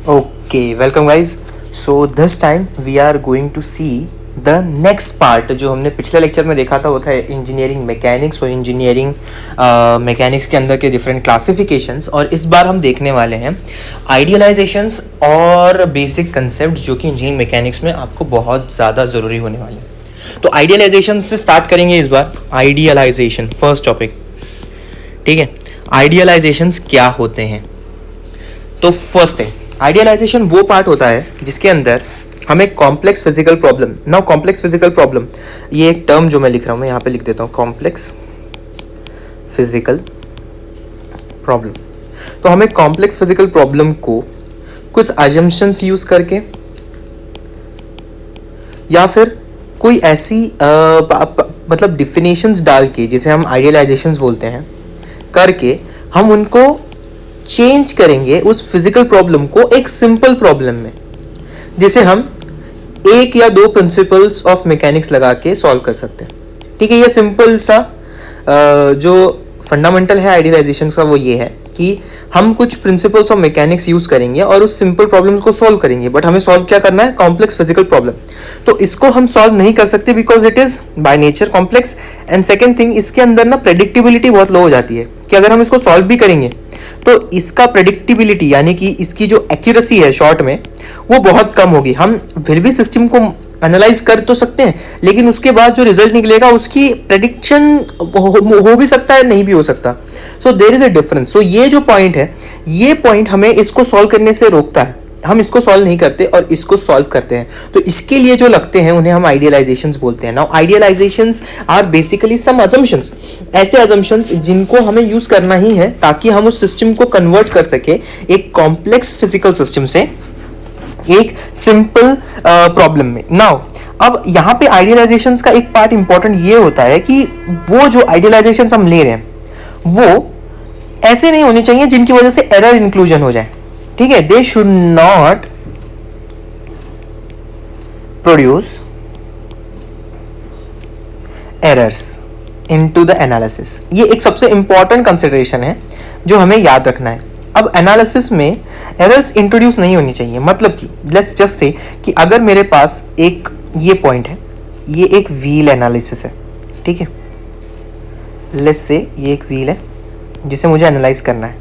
Okay, welcome guys. So this time we are going to see the next part. जो हमने पिछले lecture में देखा था वो था इंजीनियरिंग मैकेनिक्स और इंजीनियरिंग मैकेनिक्स के अंदर के डिफरेंट क्लासिफिकेशंस, और इस बार हम देखने वाले हैं आइडियलाइजेशंस और बेसिक कंसेप्ट जो कि इंजीनियरिंग मैकेनिक्स में आपको बहुत ज़्यादा ज़रूरी होने वाले हैं। तो आइडियलाइजेशन से स्टार्ट करेंगे इस बार। आइडियलाइजेशन फर्स्ट टॉपिक, ठीक है। आइडियलाइजेशंस क्या होते हैं? तो फर्स्ट है, आइडियलाइजेशन वो पार्ट होता है जिसके अंदर हमें complex physical problem, now complex physical problem ये एक टर्म जो मैं लिख रहा हूँ, मैं यहाँ पे लिख देता हूँ कॉम्प्लेक्स फिजिकल प्रॉब्लम। तो हमें कॉम्प्लेक्स फिजिकल प्रॉब्लम को कुछ अजम्पशंस यूज करके या फिर कोई ऐसी मतलब डिफिनेशंस डाल के, जिसे हम आइडियलाइजेशंस बोलते हैं, करके हम उनको चेंज करेंगे उस फिजिकल प्रॉब्लम को एक सिंपल प्रॉब्लम में, जिसे हम एक या दो प्रिंसिपल्स ऑफ मैकेनिक्स लगा के सॉल्व कर सकते हैं। ठीक है, ये सिंपल सा जो फंडामेंटल है आइडियलाइजेशन का वो ये है कि हम कुछ प्रिंसिपल्स ऑफ मैकेनिक्स यूज करेंगे और उस सिंपल प्रॉब्लम्स को सॉल्व करेंगे। बट हमें सॉल्व क्या करना है? Complex physical problem. तो इसको हम सॉल्व नहीं कर सकते because it is by nature complex. And second thing, इसके अंदर ना प्रेडिक्टिबिलिटी बहुत लो हो जाती है कि अगर हम इसको सॉल्व भी करेंगे तो इसका प्रेडिक्टिबिलिटी यानी कि इसकी जो एक्यूरेसी है शॉर्ट में वो बहुत कम होगी। हम फिर भी सिस्टम को एनालाइज कर तो सकते हैं, लेकिन उसके बाद जो रिजल्ट निकलेगा उसकी प्रेडिक्शन हो भी सकता है, नहीं भी हो सकता। So there is a difference. So ये जो पॉइंट है, ये पॉइंट हमें इसको सॉल्व करने से रोकता है। हम इसको सॉल्व नहीं करते और इसको सॉल्व करते हैं, तो इसके लिए जो लगते हैं उन्हें हम आइडियलाइजेशंस बोलते हैं। Now idealizations are basically some assumptions, ऐसे अजम्पशंस जिनको हमें यूज करना ही है ताकि हम उस सिस्टम को कन्वर्ट कर सके एक कॉम्प्लेक्स फिजिकल सिस्टम से एक सिंपल प्रॉब्लम में। नाउ अब यहाँ पे आइडियलाइजेशंस का एक पार्ट इंपॉर्टेंट ये होता है कि वो जो आइडियलाइजेशंस हम ले रहे हैं वो ऐसे नहीं होने चाहिए जिनकी वजह से एरर इंक्लूजन हो जाए। ठीक है, they should not produce errors into the analysis. ये एक सबसे इंपॉर्टेंट कंसिडरेशन है जो हमें याद रखना है। अब एनालिसिस में एरर्स इंट्रोड्यूस नहीं होनी चाहिए। मतलब कि लेट्स जस्ट से कि अगर मेरे पास एक ये पॉइंट है, ये एक व्हील एनालिसिस है, ठीक है। लेट्स से ये एक व्हील है जिसे मुझे एनालाइज करना है,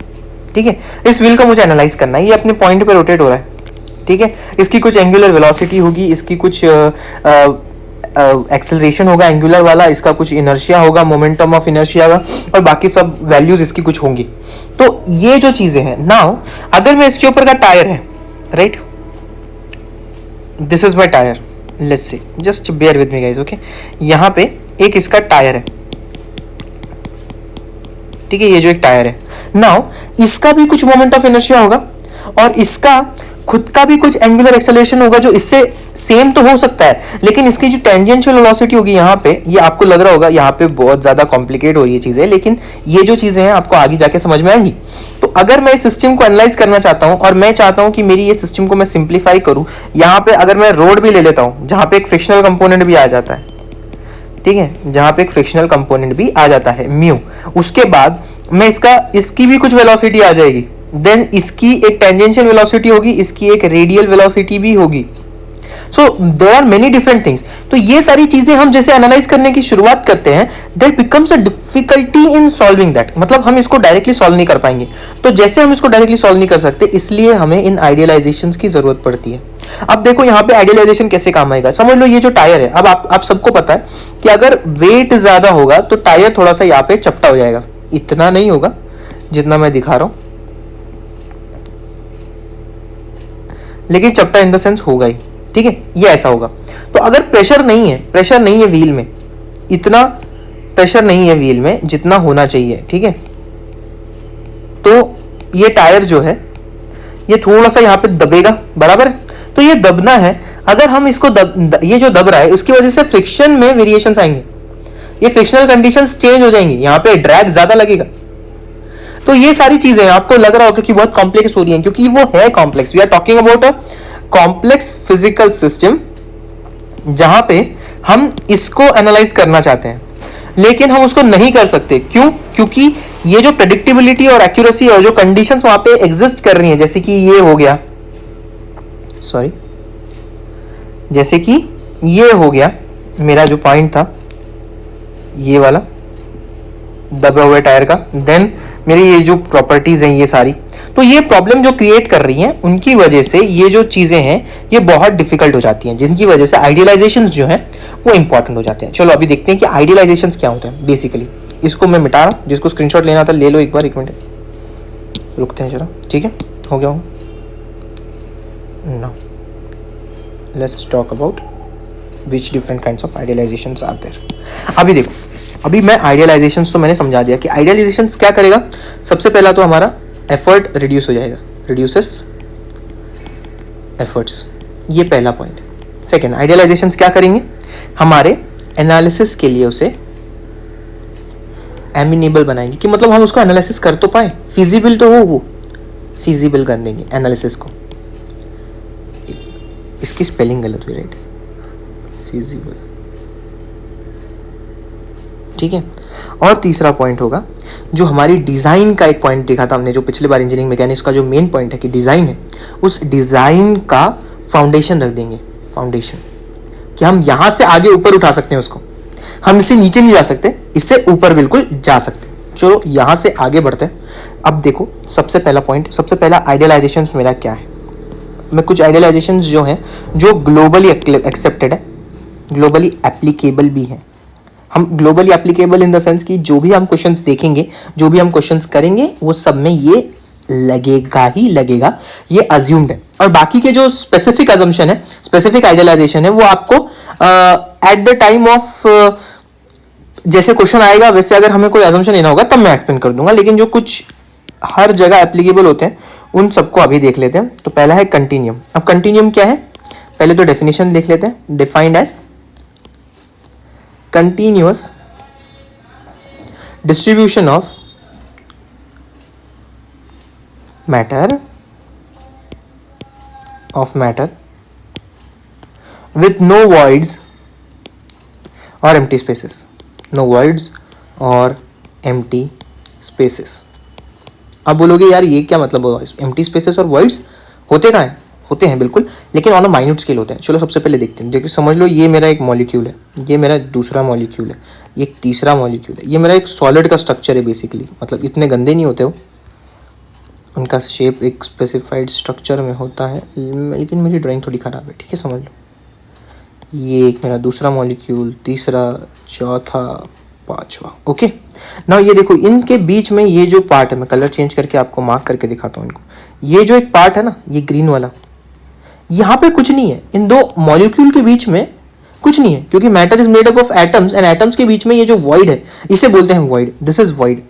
ठीक है। इस व्हील को मुझे एनालाइज करना है, ये अपने पॉइंट पे रोटेट हो रहा है, ठीक है। इसकी कुछ एंगुलर वेलोसिटी होगी, इसकी कुछ एक्सेलरेशन होगा एंगुलर वाला, इसका कुछ इनर्शिया होगा, मोमेंटम ऑफ इनर्शिया का, और बाकी सब वैल्यूज इसकी कुछ होंगी। तो ये जो चीजें हैं, नाउ अगर मैं इसके ऊपर का टायर है, right, this is my tyre, let's say, just bear with me guys, okay. यहाँ पे एक इसका टायर है, ठीक है, ये जो एक टायर है। नाउ इसका भी कुछ मोमेंट ऑफ इनर्शिया होगा और इसका खुद का भी कुछ एंगुलर एक्सेलरेशन होगा जो इससे सेम तो हो सकता है, लेकिन इसकी जो टेंजेंशियल वेलोसिटी होगी यहाँ पे, ये आपको लग रहा होगा यहाँ पे बहुत ज्यादा कॉम्प्लिकेट हो रही है चीजें, लेकिन ये जो चीजें हैं आपको आगे जाके समझ में आएंगी। तो अगर मैं इस सिस्टम को एनालाइज करना चाहता हूँ और मैं चाहता हूँ कि मेरी ये सिस्टम को मैं सिंप्लीफाई करूँ, यहाँ पे अगर मैं रोड भी ले लेता हूँ जहाँ पे एक फ्रिक्शनल कंपोनेंट भी आ जाता है, ठीक है, जहाँ पे एक फ्रिक्शनल कंपोनेंट भी आ जाता है म्यू, उसके बाद मैं इसकी भी कुछ वेलोसिटी आ जाएगी, देन इसकी एक टेंजेंशियल वेलोसिटी होगी, इसकी एक रेडियल वेलोसिटी भी होगी। So there are many different things. तो ये सारी चीजें हम जैसे एनालाइज करने की शुरुआत करते हैं, there becomes a difficulty in solving that. मतलब हम इसको डायरेक्टली सॉल्व नहीं कर पाएंगे। तो जैसे हम इसको डायरेक्टली सॉल्व नहीं कर सकते, इसलिए हमें इन आइडियलाइजेशंस की जरूरत पड़ती है। अब देखो यहाँ पे आइडियलाइजेशन कैसे काम आएगा। समझ लो ये जो टायर है, अब आप सबको पता है कि अगर वेट ज्यादा होगा तो टायर थोड़ा सा यहाँ पे चपटा हो जाएगा, इतना नहीं होगा जितना मैं दिखा रहा हूं, लेकिन चपटा इन द सेंस होगा ही, ठीक है, ये ऐसा होगा। तो अगर प्रेशर नहीं है व्हील में, इतना प्रेशर नहीं है व्हील में जितना होना चाहिए, ठीक है, तो ये टायर जो है ये थोड़ा सा यहाँ पे दबेगा, बराबर। तो ये दबना है, अगर हम इसको ये जो दब रहा है उसकी वजह से फ्रिक्शन में वेरिएशंस आएंगे, ये फ्रिक्शनल कंडीशंस चेंज हो जाएंगी, यहाँ पे ड्रैग ज्यादा लगेगा। तो ये सारी चीजें आपको लग रहा होगा कि बहुत कॉम्प्लेक्स हो रही हैं, क्योंकि वो है complex. We are talking about a complex physical system जहां पे हम इसको एनालाइज करना चाहते हैं, लेकिन हम उसको नहीं कर सकते। क्यों? क्योंकि ये जो प्रेडिक्टेबिलिटी और एक्यूरेसी और जो कंडीशंस वहां पे एग्जिस्ट कर रही हैं, जैसे कि ये हो गया, सॉरी, जैसे कि ये हो गया मेरा जो पॉइंट था, ये वाला दबा हुआ टायर का, देन मेरी ये जो प्रॉपर्टीज हैं ये सारी, तो ये प्रॉब्लम जो क्रिएट कर रही हैं उनकी वजह से ये जो चीजें हैं ये बहुत डिफिकल्ट हो जाती हैं, जिनकी वजह से आइडियलाइजेशंस जो हैं वो इंपॉर्टेंट हो जाते हैं। चलो अभी देखते हैं कि आइडियलाइजेशंस क्या होते हैं बेसिकली। इसको मैं मिटा रहा हूँ, जिसको स्क्रीनशॉट लेना था ले लो एक बार, 1 मिनट रुकते हैं जरा, ठीक है, हो गया हो। Now let's talk about which different kinds of idealizations are there. अभी देखो, अभी मैं आइडियलाइजेशंस तो मैंने समझा दिया कि आइडियलाइजेशंस क्या करेगा। सबसे पहला तो हमारा एफर्ट रिड्यूस हो जाएगा, रिड्यूसेस एफर्ट्स, ये पहला पॉइंट। सेकंड, आइडियलाइजेशंस क्या करेंगे, हमारे एनालिसिस के लिए उसे एमिनेबल बनाएंगे, कि मतलब हम उसको एनालिसिस कर तो पाए, फिजिबल तो हो, वो फिजिबल कर देंगे एनालिसिस को। इसकी स्पेलिंग गलत हुई, राइट, फिजिबल, ठीक है। और तीसरा पॉइंट होगा जो हमारी डिज़ाइन का एक पॉइंट देखा था हमने, जो पिछले बार इंजीनियरिंग मैकेनिक्स का जो मेन पॉइंट है कि डिज़ाइन है, उस डिज़ाइन का फाउंडेशन रख देंगे, फाउंडेशन, कि हम यहाँ से आगे ऊपर उठा सकते हैं उसको, हम इससे नीचे नहीं जा सकते, इससे ऊपर बिल्कुल जा सकते हैं। चलो यहाँ से आगे बढ़ते हैं। अब देखो सबसे पहला पॉइंट, सबसे पहला आइडियलाइजेशंस मेरा क्या है। मैं कुछ आइडियलाइजेशंस जो हैं जो ग्लोबली एक्सेप्टेड है, ग्लोबली एप्लीकेबल भी हैं। हम globally applicable in the sense कि जो भी हम क्वेश्चंस देखेंगे, जो भी हम क्वेश्चंस करेंगे, वो सब में ये लगेगा ही लगेगा, ये अज्यूम्ड है। और बाकी के जो स्पेसिफिक अजम्पशन है, स्पेसिफिक आइडियलाइजेशन है, वो आपको एट द टाइम ऑफ जैसे क्वेश्चन आएगा वैसे अगर हमें कोई अजम्पशन लेना होगा तब मैं एक्सप्लेन कर दूंगा, लेकिन जो कुछ हर जगह एप्लीकेबल होते हैं उन सबको अभी देख लेते हैं। तो पहला है कंटिन्यूम। अब कंटिन्यूम क्या है, पहले तो डेफिनेशन लिख लेते हैं। Defined as continuous distribution of matter with no voids or empty spaces, no voids or empty spaces। अब बोलोगे यार ये क्या मतलब होगा, एम्प्टी स्पेसेस और voids होते कहाँ हैं, होते हैं बिल्कुल, लेकिन ऑन अ माइन्यूट स्केल होते हैं। चलो सबसे पहले देखते हैं। देखिए समझ लो ये मेरा एक मॉलिक्यूल है, ये मेरा दूसरा मॉलिक्यूल है, ये एक तीसरा मॉलिक्यूल है, ये मेरा एक सॉलिड का स्ट्रक्चर है बेसिकली। मतलब इतने गंदे नहीं होते वो, उनका शेप एक स्पेसिफाइड स्ट्रक्चर में होता है, लेकिन मेरी ड्राइंग थोड़ी ख़राब है, ठीक है, समझ लो। ये एक मेरा दूसरा मॉलिक्यूल, तीसरा, चौथा, पाँचवा, ओके। ना ये देखो इनके बीच में ये जो पार्ट है, मैं कलर चेंज करके आपको मार्क करके दिखाता हूँ इनको। ये जो एक पार्ट है ना, ये ग्रीन वाला, यहाँ पे कुछ नहीं है, इन दो मॉलिक्यूल के बीच में कुछ नहीं है, क्योंकि matter is made up of atoms, and atoms के बीच में ये जो वॉइड है इसे बोलते हैं वॉइड। This is void.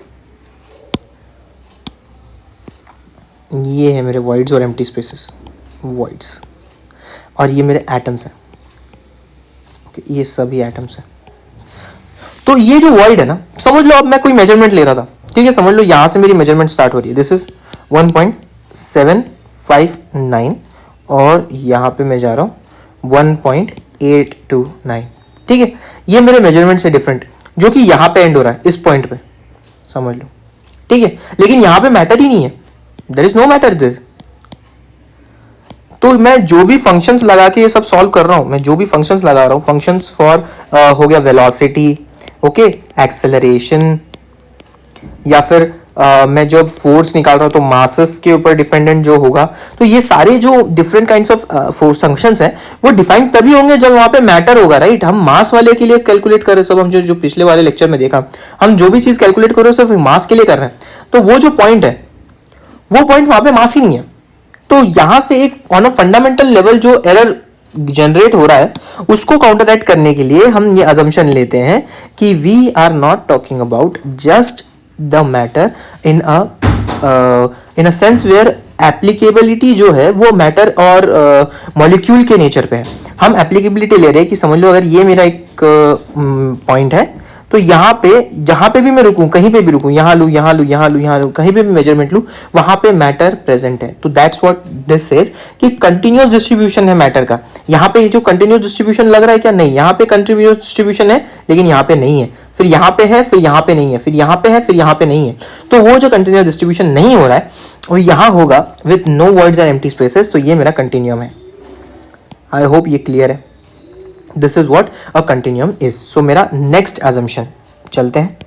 ये है मेरे वॉइड्स और एम्प्टी स्पेसेस, वॉइड्स, और ये मेरे एटम्स हैं, ओके, ये सभी एटम्स हैं। तो ये जो वॉइड है ना, समझ लो अब मैं कोई मेजरमेंट ले रहा था, ठीक है, समझ लो यहां से मेरी मेजरमेंट स्टार्ट हो रही है, दिस इज 1.759 और यहाँ पे मैं जा रहा हूँ 1.829, ठीक है। ये मेरे मेजरमेंट से डिफरेंट, जो कि यहाँ पे एंड हो रहा है, इस पॉइंट पे, समझ लो, ठीक है। लेकिन यहाँ पे मैटर ही नहीं है, there is no matter this. तो मैं जो भी फंक्शंस लगा के ये सब सॉल्व कर रहा हूँ, मैं जो भी फंक्शंस लगा रहा हूँ, फंक्शंस फॉर हो गया वेलोसिटी, ओके, एक्सेलरेशन, या फिर मैं जब फोर्स निकाल रहा हूँ तो मासेस के ऊपर डिपेंडेंट जो होगा, तो ये सारे जो different kinds of force functions हैं वो डिफाइन तभी होंगे जब वहाँ पे मैटर होगा, राइट। हम मास वाले के लिए कैलकुलेट कर रहे हैं सब, हम जो पिछले वाले लेक्चर में देखा, हम जो भी चीज़ कैलकुलेट कर रहे हैं सिर्फ मास के लिए कर रहे हैं, तो वो जो पॉइंट है वो पॉइंट वहाँ पे मास ही नहीं है। तो यहाँ से एक ऑन अ फंडामेंटल लेवल जो एरर जनरेट हो रहा है उसको काउंटरएक्ट करने के लिए हम ये अजम्पशन लेते हैं कि we are not talking about just the matter in a sense where applicability जो है वो मैटर और मॉलिक्यूल के नेचर पे है। हम एप्लीकेबिलिटी ले रहे हैं कि समझ लो अगर ये मेरा एक पॉइंट है, तो यहाँ पे जहाँ पे भी मैं रुकूँ, कहीं पे भी रुकूँ, यहाँ लूँ, यहाँ लूँ, यहाँ लूँ, यहाँ लूँ, कहीं पे भी मेजरमेंट लूँ, वहाँ पे मैटर प्रेजेंट है। तो दैट्स व्हाट दिस सेज कि कंटिन्यूअस डिस्ट्रीब्यूशन है मैटर का। यहाँ पे ये जो कंटिन्यूअस डिस्ट्रीब्यूशन लग रहा है क्या, नहीं, यहाँ पे कंटिन्यूअस डिस्ट्रीब्यूशन है लेकिन यहाँ पे नहीं है, फिर यहाँ पे है, फिर यहाँ पे नहीं है, फिर यहाँ पे है, फिर यहाँ पे नहीं है। तो वो जो कंटिन्यूअस डिस्ट्रीब्यूशन नहीं हो रहा है और यहाँ होगा with no words and empty spaces, तो ये मेरा कंटिन्यूम है। आई होप ये क्लियर है. This is what a continuum is. So मेरा नेक्स्ट अजम्पशन चलते हैं.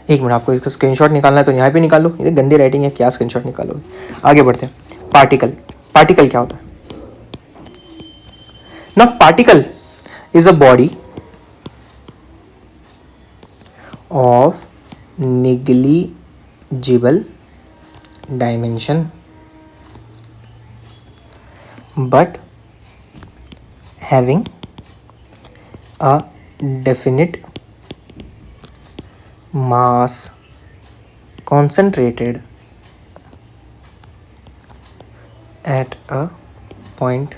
एक मिनट, आपको इसका स्क्रीनशॉट निकालना है तो यहाँ पे निकालो. ये गंदी राइटिंग है, क्या स्क्रीनशॉट निकालो. आगे बढ़ते हैं. पार्टिकल. पार्टिकल क्या होता है ना? Particle is a body of negligible dimension but having a definite mass concentrated at a point.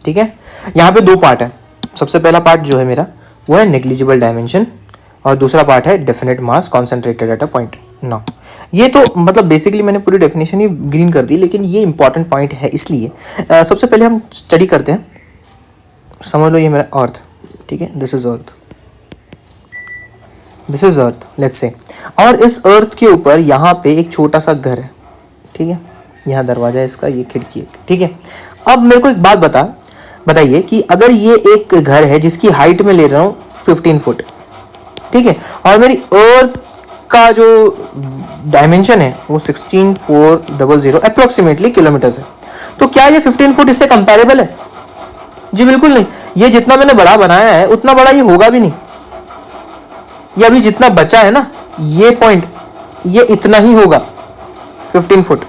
ठीक है, यहां पे दो पार्ट है. सबसे पहला पार्ट जो है मेरा वो है नेग्लिजिबल डायमेंशन और दूसरा पार्ट है definite mass concentrated at a point. ना, ये तो मतलब बेसिकली मैंने पूरी डेफिनेशन ही ग्रीन कर दी, लेकिन ये इंपॉर्टेंट पॉइंट है. इसलिए सबसे पहले हम स्टडी करते हैं. समझ लो ये मेरा अर्थ, ठीक है, this is earth, this is earth, let's say. और इस अर्थ के ऊपर यहाँ पे एक छोटा सा घर है, ठीक है, यहाँ दरवाजा है इसका, ये खिड़की है, ठीक है. अब मेरे को एक बात बताइए कि अगर ये एक घर है जिसकी हाइट में ले रहा हूँ 15 फुट, ठीक है, और मेरी अर्थ का जो डायमेंशन है वो 16,400 अप्रोक्सीमेटली किलोमीटर्स है, तो क्या ये 15 फुट इससे कंपेरेबल है? जी बिल्कुल नहीं. ये जितना मैंने बड़ा बनाया है उतना बड़ा ये होगा भी नहीं. ये अभी जितना बचा है ना, ये पॉइंट, ये इतना ही होगा 15 फुट,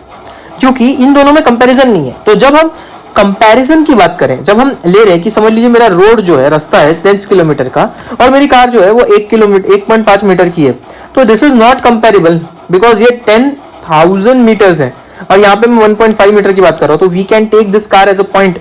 क्योंकि इन दोनों में कंपैरिजन नहीं है. तो जब हम कंपैरिजन की बात करें, जब हम ले रहे हैं कि समझ लीजिए मेरा रोड जो है, रास्ता है 10 किलोमीटर का और मेरी कार जो है वो 1.5 मीटर की है, तो this is not comparable because ये 10,000 मीटर्स है और यहाँ पे मैं 1.5 मीटर की बात कर रहा हूँ. तो we can take this car as a point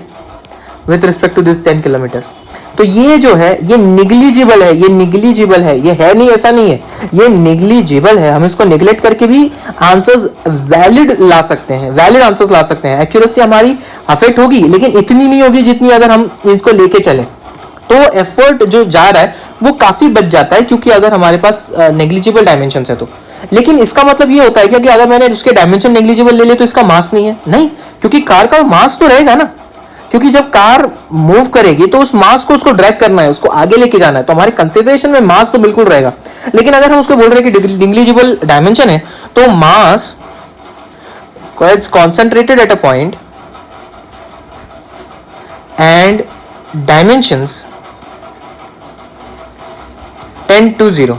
with respect to this 10 kilometres. तो ये जो है ये निग्लिजिबल है, ये निग्लिजिबल है, ये है नहीं, ऐसा नहीं है, ये निग्लिजिबल है. हम इसको नेग्लेक्ट करके भी आंसर्स वैलिड ला सकते हैं, वैलिड आंसर्स ला सकते हैं. एक्यूरेसी हमारी अफेक्ट होगी लेकिन इतनी नहीं होगी जितनी अगर हम इसको लेके चलें. तो एफर्ट जो जा रहा है वो काफी बच जाता है, क्योंकि अगर हमारे पास नेग्लिजिबल डायमेंशन है तो. लेकिन इसका मतलब ये होता है कि अगर मैंने उसके डायमेंशन नेग्लिजिबल ले लिए तो इसका मास नहीं है? नहीं, क्योंकि कार का मास तो रहेगा ना, क्योंकि जब कार मूव करेगी तो उस मास को उसको ड्रैग करना है, उसको आगे लेके जाना है, तो हमारे कंसिडरेशन में मास तो बिल्कुल रहेगा. लेकिन अगर हम उसको बोल रहे हैं कि नेग्लिजिबल डायमेंशन है तो mass concentrated at a point and dimensions 10 to 0,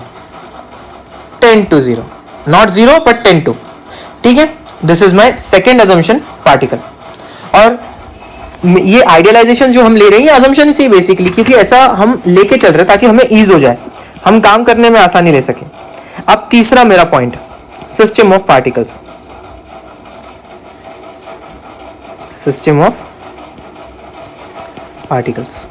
10 to 0, not 0 but 10 to. ठीक है, this is my second assumption, particle. और ये आइडियलाइजेशन जो हम ले रहे हैं, ये अजम्पशन ही बेसिकली, क्योंकि ऐसा हम लेके चल रहे हैं ताकि हमें ईज हो जाए, हम काम करने में आसानी ले सके. अब तीसरा मेरा point, system of particles. System of particles.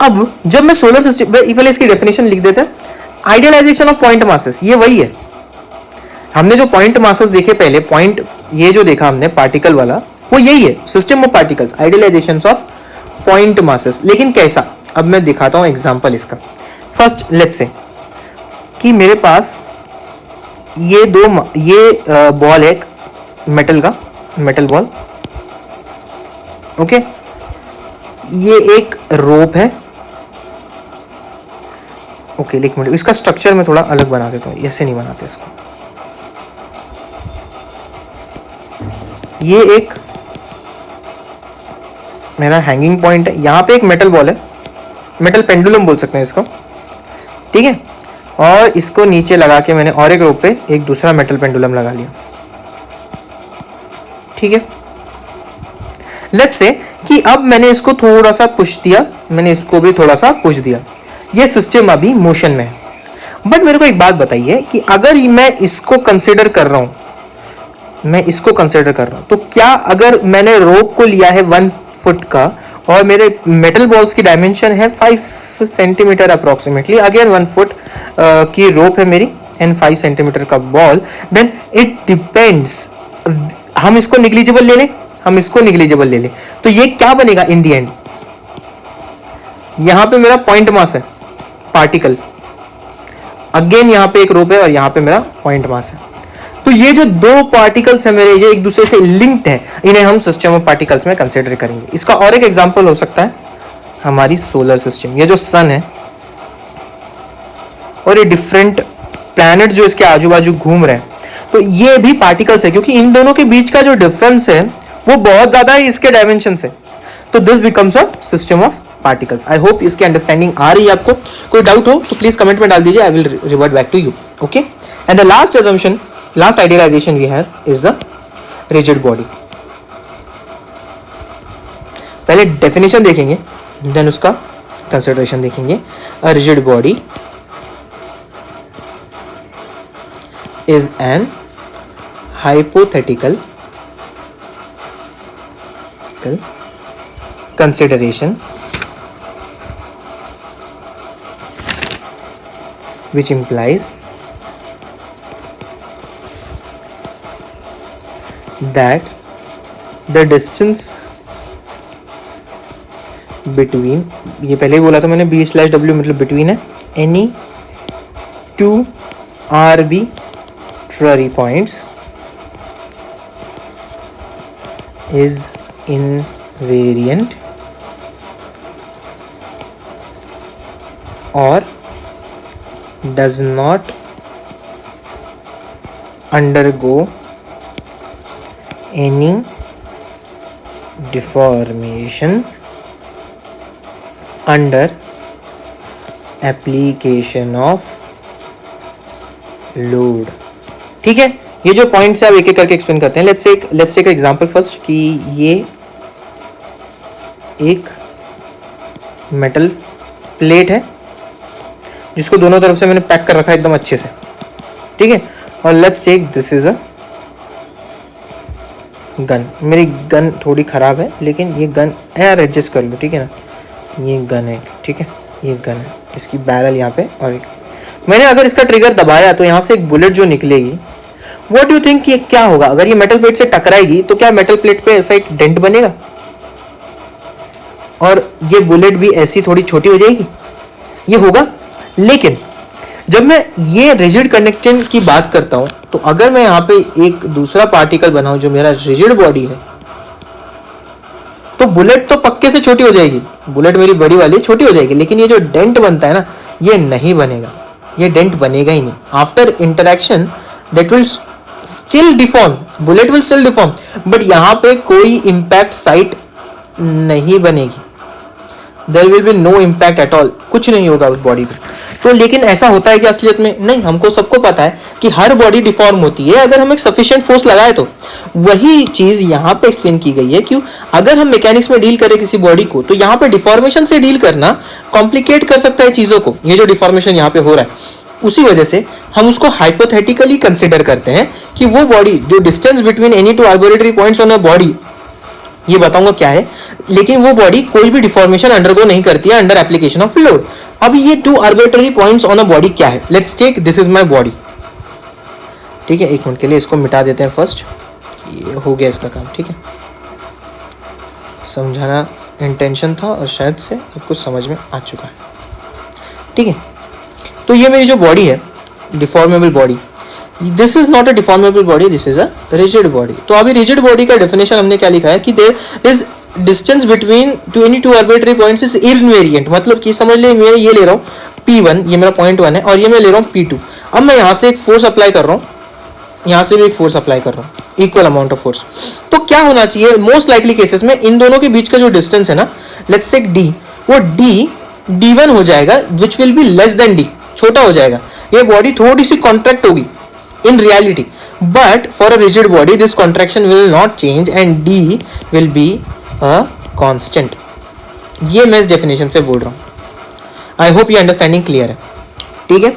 अब जब मैं सोलर सिस्टम, पहले इसकी डेफिनेशन लिख देते हैं. आइडियलाइजेशन ऑफ पॉइंट मासेस, ये वही है. हमने जो पॉइंट मासेस देखे पहले, पॉइंट ये जो देखा हमने पार्टिकल वाला, वो यही है, system of particles, idealisation of point masses. लेकिन कैसा, अब मैं दिखाता हूं एग्जांपल इसका. फर्स्ट लेट्स से कि मेरे पास ये बॉल है, मेटल का, मेटल बॉल, ओके. ये एक रोप है, ओके. एक मिनट, इसका स्ट्रक्चर मैं थोड़ा अलग बना देता हूँ, ऐसे नहीं बनाते इसको. ये एक मेरा हैंगिंग पॉइंट है, यहाँ पे एक मेटल बॉल है, मेटल पेंडुलम बोल सकते हैं इसको, ठीक है. और इसको नीचे लगा के मैंने और एक रोप पे एक दूसरा मेटल पेंडुलम लगा लिया, ठीक है. लेट्स से कि अब मैंने इसको थोड़ा सा पुश दिया, मैंने इसको भी थोड़ा सा पुश दिया, ये सिस्टम अभी मोशन में है. बट मेरे को एक बात बताइए कि अगर मैं इसको कंसिडर कर रहा हूं, मैं इसको कंसिडर कर रहा हूं, तो क्या अगर मैंने रोप को लिया है 1 फुट का और मेरे मेटल बॉल्स की डायमेंशन है 5 सेंटीमीटर अप्रोक्सीमेटली, अगेन 1 फुट की रोप है मेरी एंड 5 सेंटीमीटर का बॉल, देन इट डिपेंड्स. हम इसको निग्लिजिबल ले लें, हम इसको निग्लिजिबल ले लें, तो ये क्या बनेगा इन दी एंड. यहां पे मेरा पॉइंट मास है, पार्टिकल, अगेन यहां पे एक रोप है और यहां पे मेरा पॉइंट मास है. तो ये जो दो पार्टिकल्स है मेरे, ये एक दूसरे से लिंक्ड है, इन्हें हम सिस्टम ऑफ पार्टिकल्स में कंसिडर करेंगे। इसका और एक एग्जांपल हो सकता है हमारी सोलर सिस्टम। ये जो सन है और ये डिफरेंट प्लैनेट जो इसके आजू बाजू घूम रहे हैं, तो ये भी पार्टिकल्स है, क्योंकि इन दोनों के बीच का जो डिफरेंस है वो बहुत ज्यादा है इसके डायमेंशन से। तो this becomes a system of particles. I hope इसकी अंडरस्टैंडिंग आ रही है आपको। कोई डाउट हो तो प्लीज कमेंट में डाल दीजिए, I will revert back to you. Okay, and the last assumption, last idealisation we have is the rigid body. पहले डेफिनेशन देखेंगे, देन उसका कंसिडरेशन देखेंगे। A rigid body is an hypothetical consideration which implies that the distance between, ये पहले ही बोला था मैंने, b/w मतलब between है, any two arbitrary points is invariant or does not undergo any deformation under application of load। ठीक है, ये जो पॉइंट्स है आप एक एक करके एक्सप्लेन करते हैं। लेट्स टेक एग्जांपल फर्स्ट कि ये एक मेटल प्लेट है जिसको दोनों तरफ से मैंने पैक कर रखा है एकदम अच्छे से, ठीक है। और let's take this is a gun. मेरी गन थोड़ी ख़राब है लेकिन ये गन यार एडजस्ट कर लो, ठीक है ना। ये गन है, ठीक है, ये गन है, इसकी बैरल यहाँ पे, और एक मैंने अगर इसका ट्रिगर दबाया तो यहाँ से एक बुलेट जो निकलेगी, व्हाट डू यू थिंक ये क्या होगा? अगर ये मेटल प्लेट से टकराएगी तो क्या मेटल प्लेट पे ऐसा एक डेंट बनेगा और ये बुलेट भी ऐसी थोड़ी छोटी हो जाएगी? ये होगा। लेकिन जब मैं ये रिजिड कंडक्शन की बात करता हूं तो अगर मैं यहाँ पे एक दूसरा पार्टिकल बनाऊं जो मेरा रिजिड बॉडी है, तो बुलेट तो पक्के से छोटी हो जाएगी, बुलेट मेरी बड़ी वाली छोटी हो जाएगी, लेकिन ये जो डेंट बनता है ना, ये नहीं बनेगा, ये डेंट बनेगा ही नहीं। After interaction that will still deform, bullet will still deform, but यहाँ पे कोई इम्पैक्ट साइट नहीं बनेगी, there will be no impact at all, कुछ नहीं होगा उस बॉडी पे। तो लेकिन ऐसा होता है कि असलियत में नहीं, हमको सबको पता है कि हर बॉडी डिफॉर्म होती है अगर हम एक सफिशिएंट फोर्स लगाए तो। वही चीज यहाँ पे एक्सप्लेन की गई है कि अगर हम मैकेनिक्स में डील करें किसी बॉडी को तो यहाँ पे डिफॉर्मेशन से डील करना कॉम्प्लिकेट कर सकता है चीजों को। ये जो डिफॉर्मेशन यहाँ पे हो रहा है उसी वजह से हम उसको हाइपोथेटिकली कंसिडर करते हैं कि वो बॉडी जो distance between any two arbitrary points on a body, ये बताऊंगा क्या है, लेकिन वो बॉडी कोई भी डिफॉर्मेशन अंडरगो नहीं करती है अंडर एप्लीकेशन ऑफ लोड। अब ये two arbitrary points on a body क्या है? Let's take this is my body, ठीक है। एक मिनट के लिए इसको मिटा देते हैं फर्स्ट, ये हो गया इसका काम, ठीक है। समझाना इंटेंशन था और शायद से आपको समझ में आ चुका है, ठीक है। तो ये मेरी जो बॉडी है, deformable body, this is not a deformable body, this is a rigid body. तो अभी रिजिड बॉडी का डेफिनेशन हमने क्या लिखा है कि there is distance between two any two arbitrary points is invariant. मतलब कि समझ ले मैं ये ले रहा हूँ P1, ये मेरा पॉइंट 1 है, और ये मैं ले रहा हूँ P2। अब मैं यहाँ से एक फोर्स अप्लाई कर रहा हूँ, यहाँ से भी एक फोर्स अप्लाई कर रहा हूँ, इक्वल अमाउंट ऑफ फोर्स। तो क्या होना चाहिए मोस्ट लाइकली केसेस में, इन दोनों के बीच का जो डिस्टेंस है ना, लेट्स टेक D, वो D1 हो जाएगा which will be less than D, छोटा हो जाएगा। ये बॉडी थोड़ी सी कॉन्ट्रैक्ट होगी in reality, but for a rigid body this contraction will not change and D will be a constant। ये मैं इस डेफिनेशन से बोल रहा हूँ। आई होप ये अंडरस्टैंडिंग क्लियर है, ठीक है।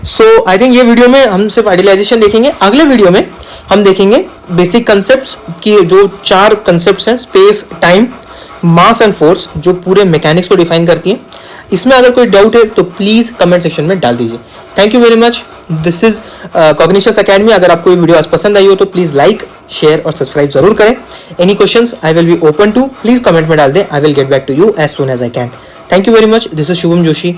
सो आई थिंक ये वीडियो में हम सिर्फ आइडियलाइजेशन देखेंगे। अगले वीडियो में हम देखेंगे बेसिक कंसेप्ट्स की, जो 4 कंसेप्ट्स हैं, space, time, mass and force, जो पूरे मैकेनिक्स को डिफाइन करती है। इसमें अगर कोई डाउट है तो प्लीज कमेंट सेक्शन में डाल दीजिए। Thank you very much. This is Cognitious Academy. अगर आपको ये वीडियो आज पसंद आई हो तो प्लीज लाइक, शेयर और सब्सक्राइब जरूर करें। Any questions I will be open to, please comment में डाल दें। I will get back to you as soon as I can. Thank you very much. This is Shubham Joshi.